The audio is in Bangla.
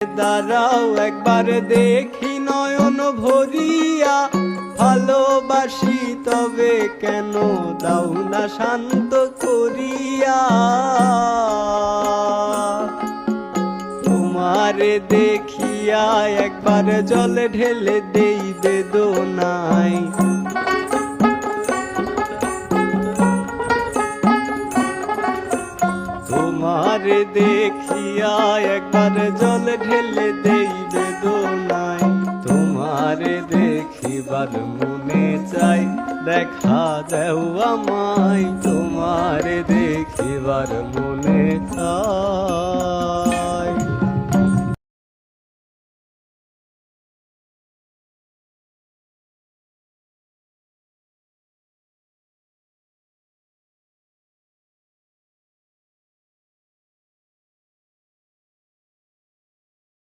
দাঁড়াও একবার দেখি নয়ন ভরিয়া, ভালোবাসি তবে কেন দাও না শান্ত করিয়া। তোমারে দেখিয়া একবার জল ঢেলে দেই বেদনায়, তোমারে দেখিয়া একবার জল ঢেলে দেই বেদনায়। তোমারে দেখিবার মনে চাই, দেখা দেও আমায়, তোমারে দেখিবার মনে চাই।